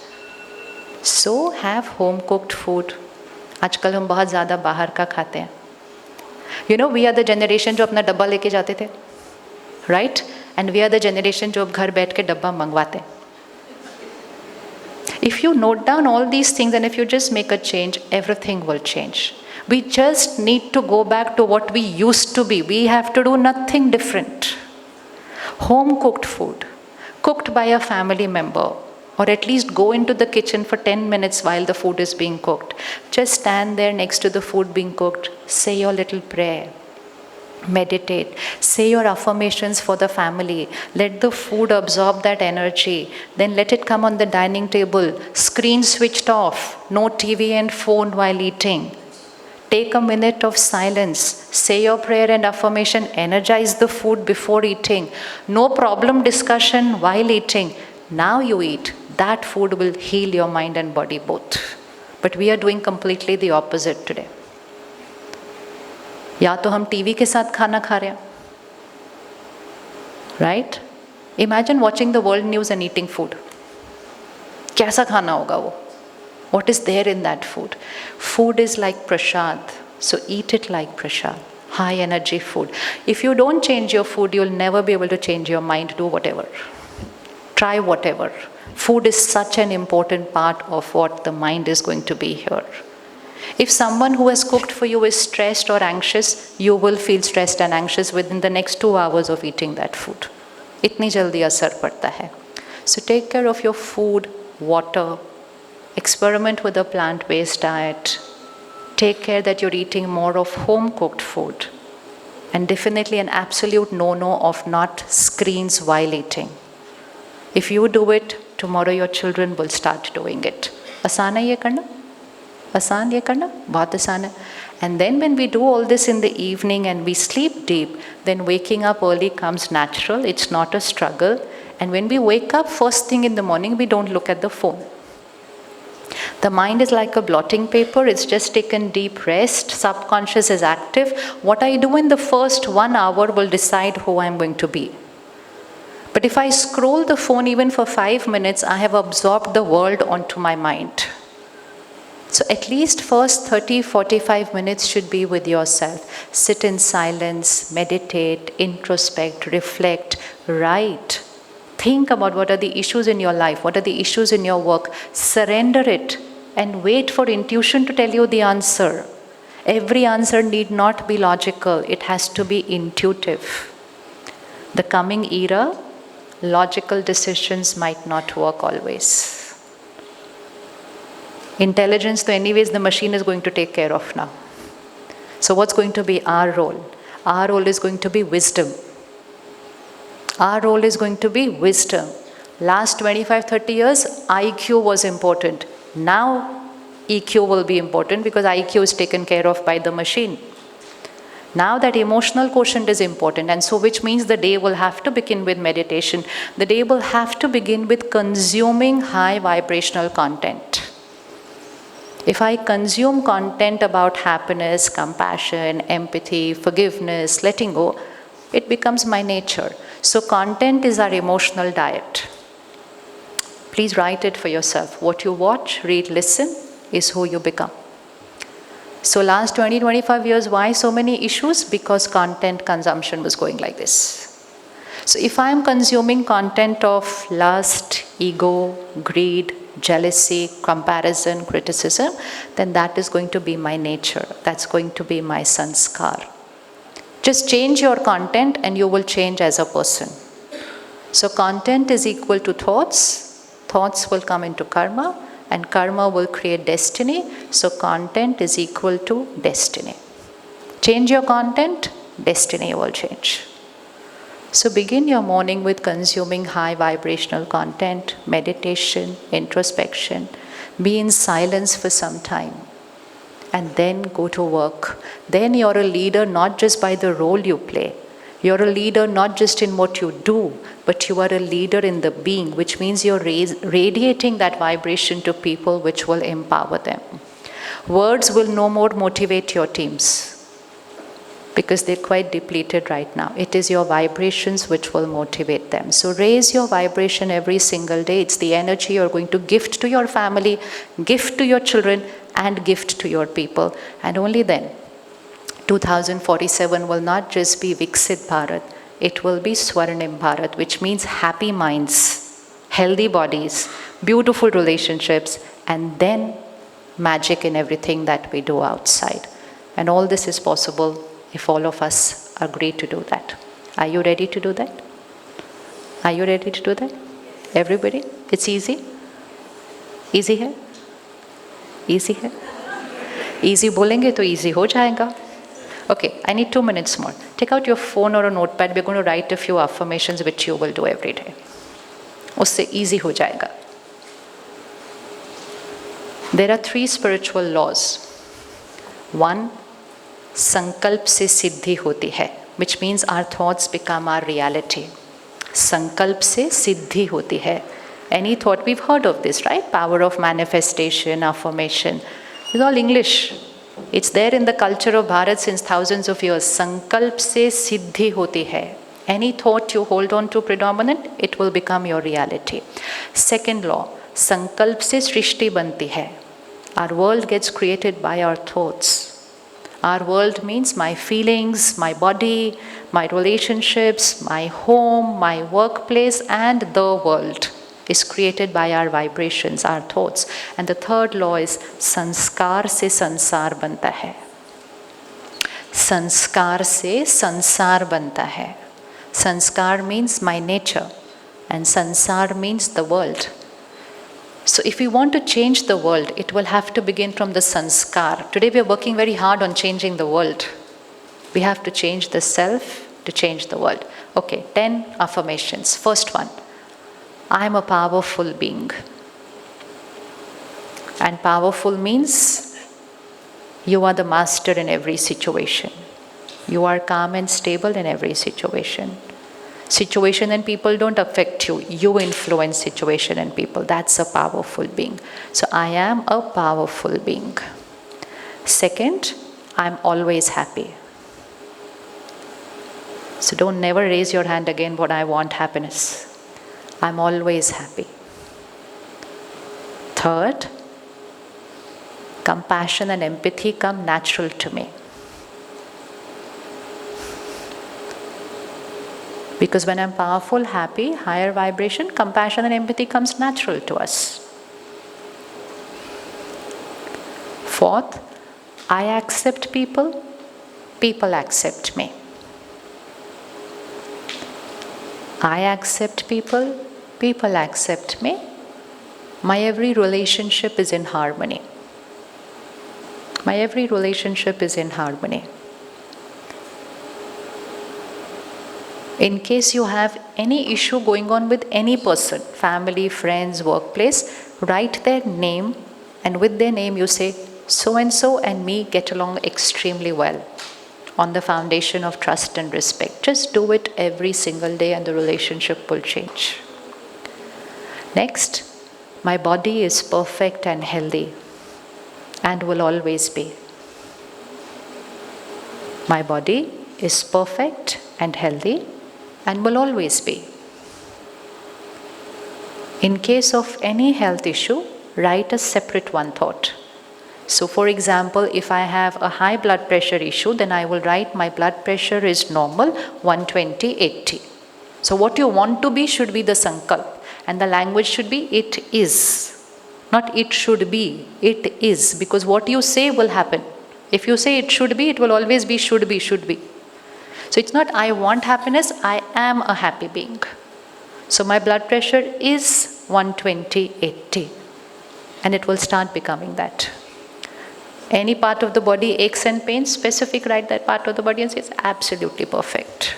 So have home cooked food. आजकल हम बहुत ज़्यादा बाहर का खाते हैं. You know, we are the generation जो अपना डब्बा लेके जाते थे, right? And we are the generation जो अब घर बैठ के डब्बा मंगवाते हैं. If you note down all these things and if you just make a change, everything will change. We just need to go back to what we used to be. We have to do nothing different. Home cooked food, cooked by a family member, or at least go into the kitchen for 10 minutes while the food is being cooked. Just stand there next to the food being cooked, say your little prayer, meditate, say your affirmations for the family, let the food absorb that energy, then let it come on the dining table, screen switched off, no TV and phone while eating. Take a minute of silence, say your prayer and affirmation, energize the food before eating. No problem discussion while eating. Now you eat. That food will heal your mind and body both. But we are doing completely the opposite today. या तो हम TV के साथ खाना खा रहे हैं, right? Imagine watching the world news and eating food. कैसा खाना होगा वो? What is there in that food? Food is like prasad, so eat it like prasad. High energy food. If you don't change your food, you'll never be able to change your mind. Do whatever. Try whatever. Food is such an important part of what the mind is going to be here. If someone who has cooked for you is stressed or anxious, you will feel stressed and anxious within the next 2 hours of eating that food. इतनी जल्दी असर पड़ता है. So take care of your food, water, experiment with a plant-based diet, take care that you're eating more of home-cooked food, and definitely an absolute no-no of not screens while eating. If you do it, tomorrow your children will start doing it. आसान है ये करना? आसान ये करना? बहुत आसान है. And then when we do all this in the evening and we sleep deep, then waking up early comes natural. It's not a struggle. And when we wake up first thing in the morning, we don't look at the phone. The mind is like a blotting paper. It's just taken deep rest. Subconscious is active. What I do in the first 1 hour will decide who I'm going to be. But if I scroll the phone even for 5 minutes, I have absorbed the world onto my mind. So at least first 30-45 minutes should be with yourself. Sit in silence, meditate, introspect, reflect, write. Think about what are the issues in your life, what are the issues in your work. Surrender it and wait for intuition to tell you the answer. Every answer need not be logical, it has to be intuitive. The coming era, logical decisions might not work always. Intelligence, though anyways the machine is going to take care of now. So what's going to be our role? Our role is going to be wisdom. Our role is going to be wisdom. Last 25-30 years, IQ was important. Now EQ will be important because IQ is taken care of by the machine. Now that emotional quotient is important, and so which means the day will have to begin with meditation. The day will have to begin with consuming high vibrational content. If I consume content about happiness, compassion, empathy, forgiveness, letting go, it becomes my nature. So content is our emotional diet. Please write it for yourself. What you watch, read, listen is who you become. So last 20-25 years, why so many issues? Because content consumption was going like this. So if I am consuming content of lust, ego, greed, jealousy, comparison, criticism, then that is going to be my nature. That's going to be my sanskar. Just change your content and you will change as a person. So content is equal to thoughts. Thoughts will come into karma and karma will create destiny. So content is equal to destiny. Change your content, destiny will change. So begin your morning with consuming high vibrational content, meditation, introspection. Be in silence for some time and then go to work. Then you're a leader not just by the role you play. You're a leader not just in what you do, but you are a leader in the being, which means you're radiating that vibration to people which will empower them. Words will no more motivate your teams. because they're quite depleted right now. It is your vibrations which will motivate them. So raise your vibration every single day. It's the energy you're going to gift to your family, gift to your children, and gift to your people. And only then, 2047 will not just be Viksit Bharat, it will be Swarnim Bharat, which means happy minds, healthy bodies, beautiful relationships, and then magic in everything that we do outside. And all this is possible if all of us agree to do that. Are you ready to do that? Are you ready to do that? Everybody? It's easy? Easy है? Easy है? Easy बोलेंगे तो easy हो जाएगा. Okay, I need 2 minutes more. Take out your phone or a notepad. We're going to write a few affirmations which you will do every day. उससे easy हो जाएगा. There are 3 spiritual laws. 1, संकल्प से सिद्धि होती है, which means our thoughts become our reality. संकल्प से सिद्धि होती है. Any thought, we've heard of this, right? Power of manifestation, affirmation. It's all English. It's there in the culture of Bharat since thousands of years. संकल्प से सिद्धि होती है. Any thought you hold on to predominant, it will become your reality. Second law, संकल्प से सृष्टि बनती है. Our world gets created by our thoughts. Our world means my feelings, my body, my relationships, my home, my workplace, and the world is created by our vibrations, our thoughts. And the third law is संस्कार से संसार बनता है. संस्कार से संसार बनता है. Sanskar means my nature, and sansar means the world. So if we want to change the world, it will have to begin from the sanskar. Today we are working very hard on changing the world. We have to change the self to change the world. Okay, 10 affirmations. First one, I am a powerful being. And powerful means you are the master in every situation. You are calm and stable in every situation. Situation and people don't affect you. You influence situation and people. That's a powerful being. So I am a powerful being. Second, I'm always happy. So don't never raise your hand again, but I want happiness. I'm always happy. Third, compassion and empathy come natural to me. Because when I'm powerful, happy, higher vibration, compassion and empathy comes natural to us. Fourth, I accept people, people accept me. I accept people, people accept me. My every relationship is in harmony. My every relationship is in harmony. In case you have any issue going on with any person, family, friends, workplace, write their name, and with their name you say, so and so and me get along extremely well on the foundation of trust and respect. Just do it every single day and the relationship will change. Next, my body is perfect and healthy and will always be. My body is perfect and healthy and will always be. In case of any health issue, write a separate one thought. So for example, if I have a high blood pressure issue, then I will write my blood pressure is normal, 120/80. So what you want to be should be the sankalp, and the language should be it is. Not it should be, it is, because what you say will happen. If you say it should be, it will always be should be, should be. So it's not I want happiness, I am a happy being. So my blood pressure is 120/80 and it will start becoming that. Any part of the body aches and pains, specific, write that part of the body and say it's absolutely perfect.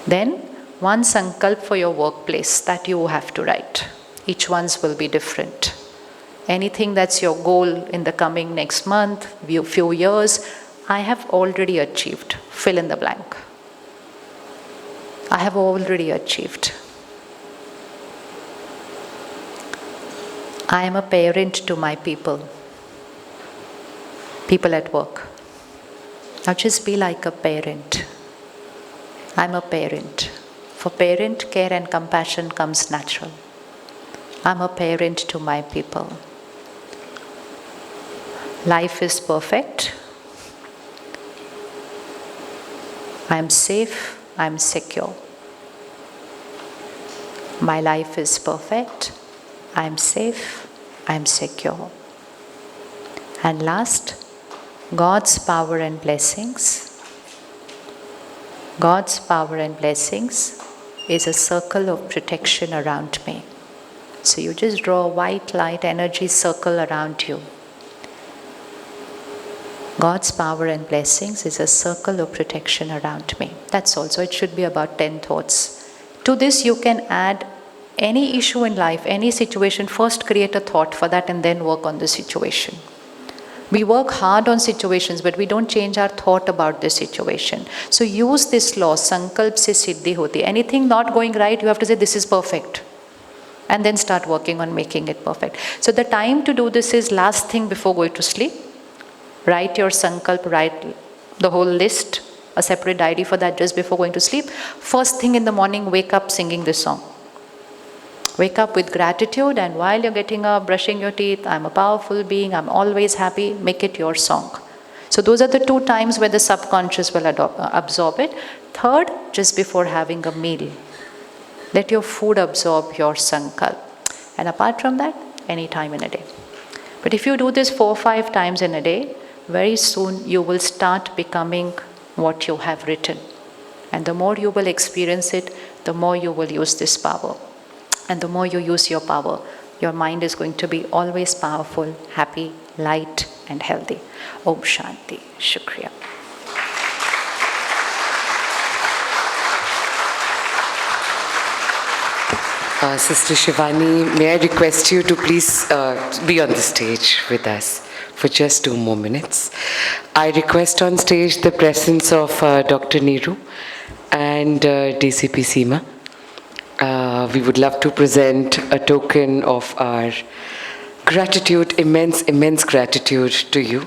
Then one sankalp for your workplace that you have to write. Each one's will be different. Anything that's your goal in the coming next month, few years, I have already achieved. Fill in the blank. I have already achieved. I am a parent to my people. People at work. Now just be like a parent. I'm a parent. For parent, care and compassion comes natural. I'm a parent to my people. Life is perfect. I'm safe, I'm secure. My life is perfect. I'm safe, I'm secure. And last, God's power and blessings. God's power and blessings is a circle of protection around me. So you just draw a white light energy circle around you. God's power and blessings is a circle of protection around me. That's all. So it should be about 10 thoughts. To this you can add any issue in life, any situation. First create a thought for that and then work on the situation. We work hard on situations, but we don't change our thought about the situation. So use this law, sankalp se siddhi hoti. Anything not going right, you have to say this is perfect. And then start working on making it perfect. So the time to do this is last thing before going to sleep. Write your sankalp, write the whole list, a separate diary for that just before going to sleep. First thing in the morning, wake up singing this song. Wake up with gratitude, and while you're getting up, brushing your teeth, I'm a powerful being, I'm always happy, make it your song. So those are the 2 times where the subconscious will absorb it. Third, just before having a meal. Let your food absorb your sankalp. And apart from that, any time in a day. But if you do this 4 or 5 times in a day, very soon you will start becoming what you have written. And the more you will experience it, the more you will use this power. And the more you use your power, your mind is going to be always powerful, happy, light, and healthy. Om Shanti. Shukriya. Sister Shivani, may I request you to please be on the stage with us for just 2 more minutes. I request on stage the presence of Dr. Neeru and DCP Seema. We would love to present a token of our gratitude, immense gratitude to you.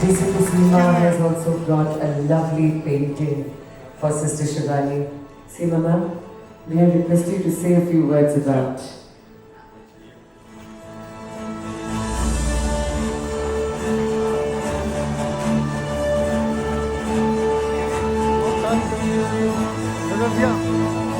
DCP Seema has also brought a lovely painting for Sister Shivani. Seema ma'am, may I request you to say a few words about Viens.